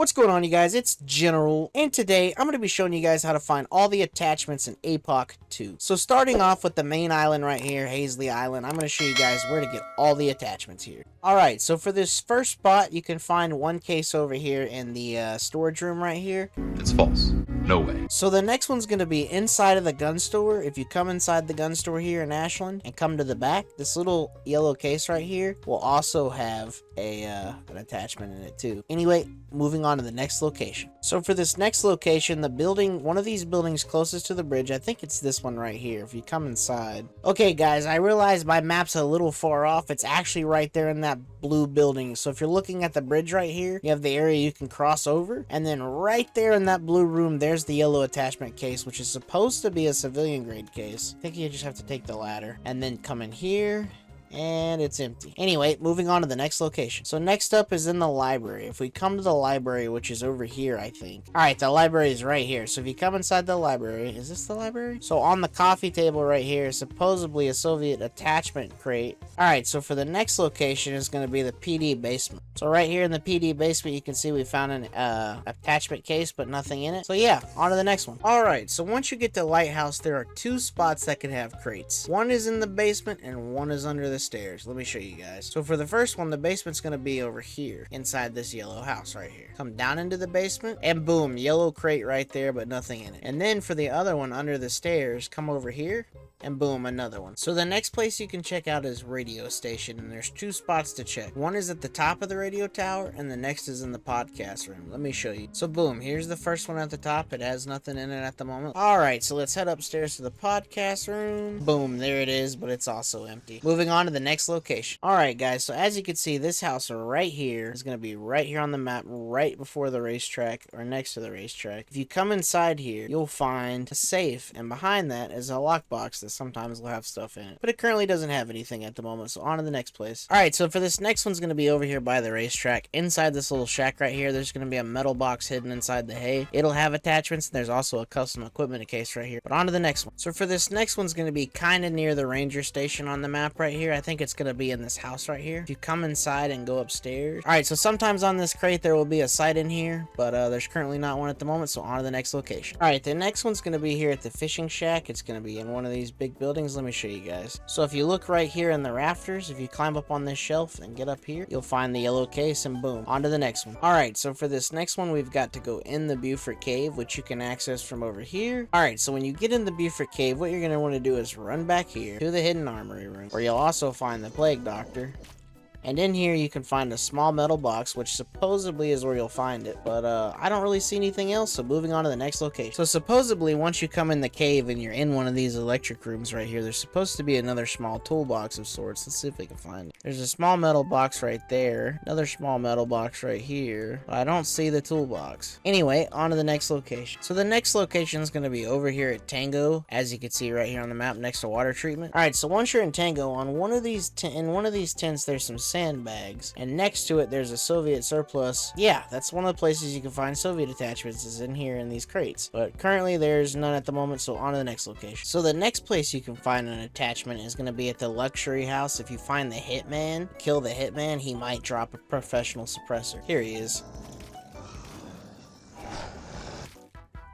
What's going on, you guys? It's General, and today I'm going to be showing you guys how to find all the attachments in APOC 2. So starting off with the main island right here, Hazley Island, I'm going to show you guys where to get all the attachments here. Alright, so for this first spot, you can find one case over here in the storage room right here. It's false. No way. So the next one's going to be inside of the gun store. If you come inside the gun store here in Ashland and come to the back, this little yellow case right here will also have an attachment in it too. Anyway, moving on to the next location. So for this next location, the building, one of these buildings closest to the bridge, I think it's this one right here. If you come inside. Okay guys, I realize my map's a little far off. It's actually right there in that blue building. So if you're looking at the bridge right here, you have the area you can cross over, and then right there in that blue room, there's the yellow attachment case, which is supposed to be a civilian grade case. I think you just have to take the ladder and then come in here. And it's empty. Anyway, moving on to the next location. So next up is in the library. If we come to the library, which is over here, I think. Alright, the library is right here. So if you come inside the library, is this the library? So on the coffee table right here is supposedly a Soviet attachment crate. Alright, so for the next location is going to be the PD basement. So right here in the PD basement, you can see we found an attachment case, but nothing in it. So yeah, on to the next one. Alright, so once you get to Lighthouse, there are two spots that can have crates. One is in the basement and one is under the stairs. Let me show you guys. So for the first one, the basement's going to be over here inside this yellow house right here. Come down into the basement and boom, yellow crate right there, but nothing in it. And then for the other one under the stairs, come over here and boom, another one. So the next place you can check out is radio station, and there's two spots to check. One is at the top of the radio tower and the next is in the podcast room. Let me show you. So boom, here's the first one at the top. It has nothing in it at the moment. Alright, so let's head upstairs to the podcast room. Boom, there it is, but it's also empty. Moving on to the next location. Alright guys, so as you can see, this house right here is going to be right here on the map, right before the racetrack or next to the racetrack. If you come inside here, you'll find a safe, and behind that is a lockbox that sometimes will have stuff in it, but it currently doesn't have anything at the moment. So on to the next place. Alright, so for this next one's going to be over here by the racetrack. Inside this little shack right here, there's going to be a metal box hidden inside the hay. It'll have attachments, and there's also a custom equipment case right here. But on to the next one. So for this next one's going to be kind of near the ranger station on the map right here. I think it's going to be in this house right here. If you come inside and go upstairs. Alright, so sometimes on this crate there will be a sight in here, but there's currently not one at the moment. So on to the next location. Alright, the next one's going to be here at the fishing shack. It's going to be in one of these big buildings. Let me show you guys. So if you look right here in the rafters, if you climb up on this shelf and get up here, you'll find the yellow case, and boom, on to the next one. Alright, so for this next one, we've got to go in the Buford Cave, which you can access from over here. Alright, so when you get in the Buford Cave, what you're going to want to do is run back here to the hidden armory room, where you'll also find the plague doctor. And in here you can find a small metal box, which supposedly is where you'll find it, but I don't really see anything else. So moving on to the next location. So supposedly once you come in the cave and you're in one of these electric rooms right here, there's supposed to be another small toolbox of sorts. Let's see if we can find it. There's a small metal box right there, another small metal box right here, but I don't see the toolbox. Anyway, on to the next location. So the next location is going to be over here at Tango, as you can see right here on the map next to water treatment. Alright, so once you're in Tango, on one of these tents there's some sandbags, and next to it there's a Soviet surplus. Yeah, that's one of the places you can find Soviet attachments, is in here in these crates, but currently there's none at the moment. So on to the next location. So the next place you can find an attachment is going to be at the luxury house. If you find the hitman, kill the hitman, he might drop a professional suppressor. Here he is,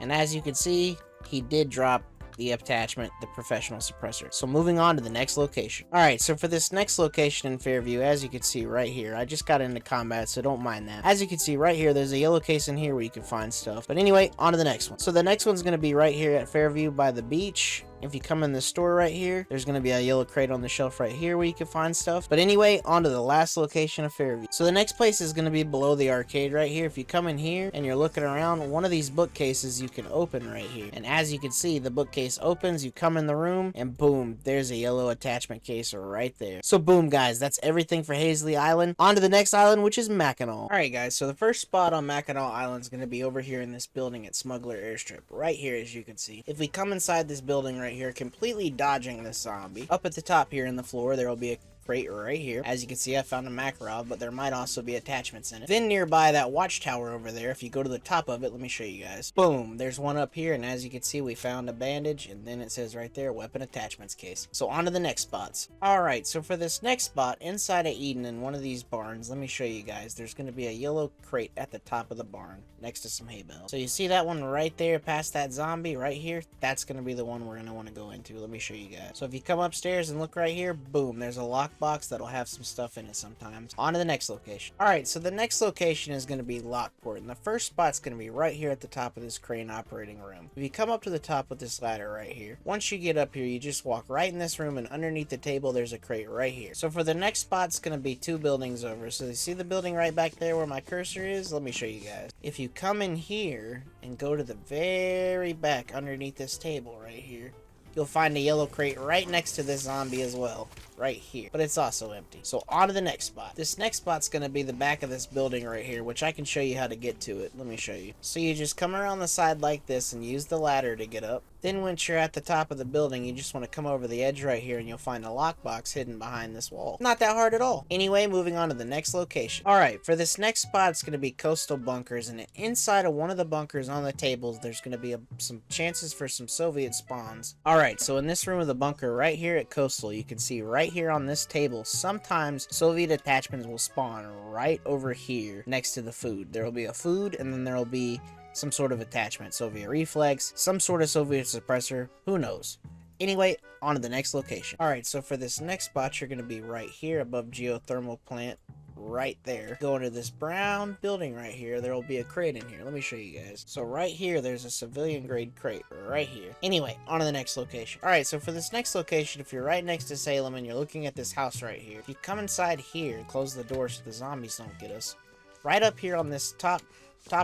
and as you can see, he did drop the attachment, the professional suppressor. So moving on to the next location. Alright, so for this next location in Fairview, as you can see right here, I just got into combat, so don't mind that. As you can see right here, there's a yellow case in here where you can find stuff. But anyway, on to the next one. So the next one's going to be right here at Fairview by the beach. If you come in the store right here, there's going to be a yellow crate on the shelf right here where you can find stuff. But anyway, on to the last location of Fairview. So the next place is going to be below the arcade right here. If you come in here and you're looking around, one of these bookcases you can open right here. And as you can see, the bookcase opens, you come in the room, and boom, there's a yellow attachment case right there. So boom, guys, that's everything for Hazley Island. On to the next island, which is Mackinac. Alright guys, so the first spot on Mackinac Island is going to be over here in this building at Smuggler Airstrip. Right here, as you can see. If we come inside this building right here, completely dodging this zombie, up at the top here in the floor, there will be a crate right here. As you can see, I found a Makarov, but there might also be attachments in it. Then nearby that watchtower over there, if you go to the top of it, let me show you guys. Boom, there's one up here, and as you can see, we found a bandage, and then it says right there, weapon attachments case. So on to the next spots. Alright, so for this next spot, inside of Eden in one of these barns, let me show you guys, there's going to be a yellow crate at the top of the barn, next to some hay bales. So you see that one right there, past that zombie, right here? That's going to be the one we're going to want to go into. Let me show you guys. So if you come upstairs and look right here, boom, there's a lockbox that'll have some stuff in it sometimes. On to the next location. Alright, so the next location is going to be Lockport, and the first spot's going to be right here at the top of this crane operating room. If you come up to the top with this ladder right here, once you get up here, you just walk right in this room, and underneath the table, there's a crate right here. So for the next spot, it's going to be 2 buildings over. So you see the building right back there where my cursor is? Let me show you guys. If you come in here and go to the very back underneath this table right here, you'll find a yellow crate right next to this zombie as well, right here, but it's also empty. So on to the next spot. This next spot's going to be the back of this building right here, which I can show you how to get to it. Let me show you. So you just come around the side like this and use the ladder to get up. Then once you're at the top of the building, you just want to come over the edge right here and you'll find a lockbox hidden behind this wall. Not that hard at all. Anyway, moving on to the next location. Alright, for this next spot, it's going to be coastal bunkers, and inside of one of the bunkers on the tables, there's going to be some chances for some Soviet spawns. Alright, so in this room of the bunker right here at coastal, you can see right here on this table, sometimes Soviet attachments will spawn right over here next to the food. There will be a food, and then there will be some sort of attachment, Soviet reflex, some sort of Soviet suppressor, who knows. Anyway, on to the next location. Alright, so for this next spot, you're going to be right here above geothermal plant, right there. Go into this brown building right here, there will be a crate in here. Let me show you guys. So right here, there's a civilian grade crate right here. Anyway, on to the next location. Alright, so for this next location, if you're right next to Salem and you're looking at this house right here, if you come inside here, close the door so the zombies don't get us, right up here on this top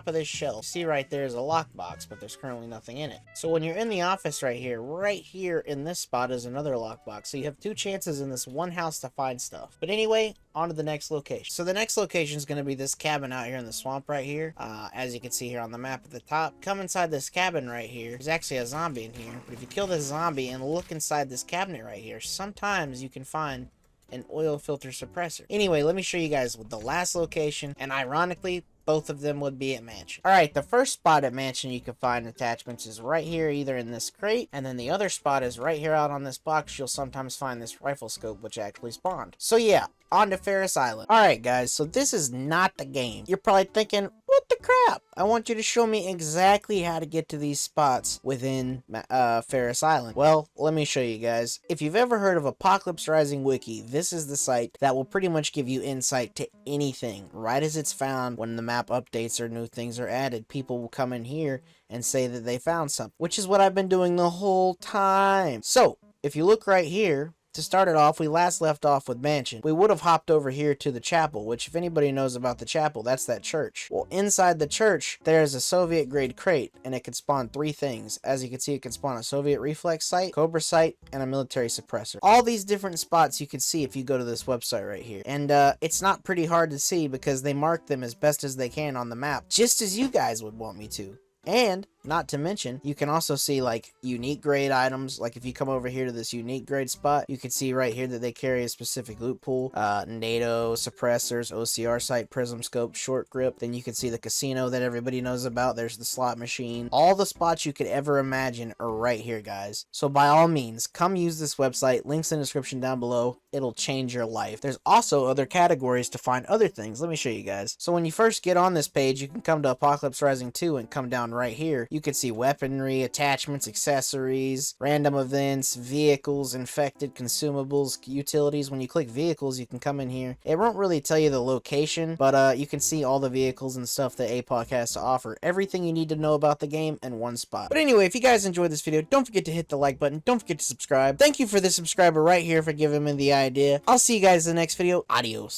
of this shelf, see right there is a lockbox, but there's currently nothing in it. So when you're in the office right here in this spot is another lockbox. So you have 2 chances in this one house to find stuff. But anyway, on to the next location. So the next location is going to be this cabin out here in the swamp right here. As you can see here on the map at the top, come inside this cabin right here. There's actually a zombie in here, but if you kill this zombie and look inside this cabinet right here, sometimes you can find an oil filter suppressor. Anyway, let me show you guys the last location, and ironically, both of them would be at Mansion. Alright, the first spot at Mansion you can find attachments is right here, either in this crate, and then the other spot is right here out on this box. You'll sometimes find this rifle scope, which actually spawned. So yeah, on to Ferris Island. Alright guys, so this is not the game. You're probably thinking, what the crap? I want you to show me exactly how to get to these spots within Ferris Island. Well, let me show you guys. If you've ever heard of Apocalypse Rising Wiki, this is the site that will pretty much give you insight to anything right as it's found. When the map updates or new things are added, people will come in here and say that they found something, which is what I've been doing the whole time. So if you look right here, to start it off, we last left off with Mansion. We would have hopped over here to the chapel, which if anybody knows about the chapel, that's that church. Well, inside the church, there's a Soviet grade crate, and it can spawn 3 things. As you can see, it can spawn a Soviet reflex sight, Cobra sight, and a military suppressor. All these different spots you can see if you go to this website right here. And it's not pretty hard to see because they mark them as best as they can on the map, just as you guys would want me to. And not to mention, you can also see like unique grade items. Like if you come over here to this unique grade spot, you can see right here that they carry a specific loot pool, NATO suppressors, OCR sight, prism scope, short grip. Then you can see the casino that everybody knows about. There's the slot machine. All the spots you could ever imagine are right here, guys. So by all means, come use this website. Links in the description down below. It'll change your life. There's also other categories to find other things. Let me show you guys. So when you first get on this page, you can come to Apocalypse Rising 2 and come down right here. You can see weaponry, attachments, accessories, random events, vehicles, infected, consumables, utilities. When you click vehicles, you can come in here. It won't really tell you the location, but you can see all the vehicles and stuff that APOC has to offer. Everything you need to know about the game in one spot. But anyway, if you guys enjoyed this video, don't forget to hit the like button. Don't forget to subscribe. Thank you for the subscriber right here for giving me the idea. I'll see you guys in the next video. Adios.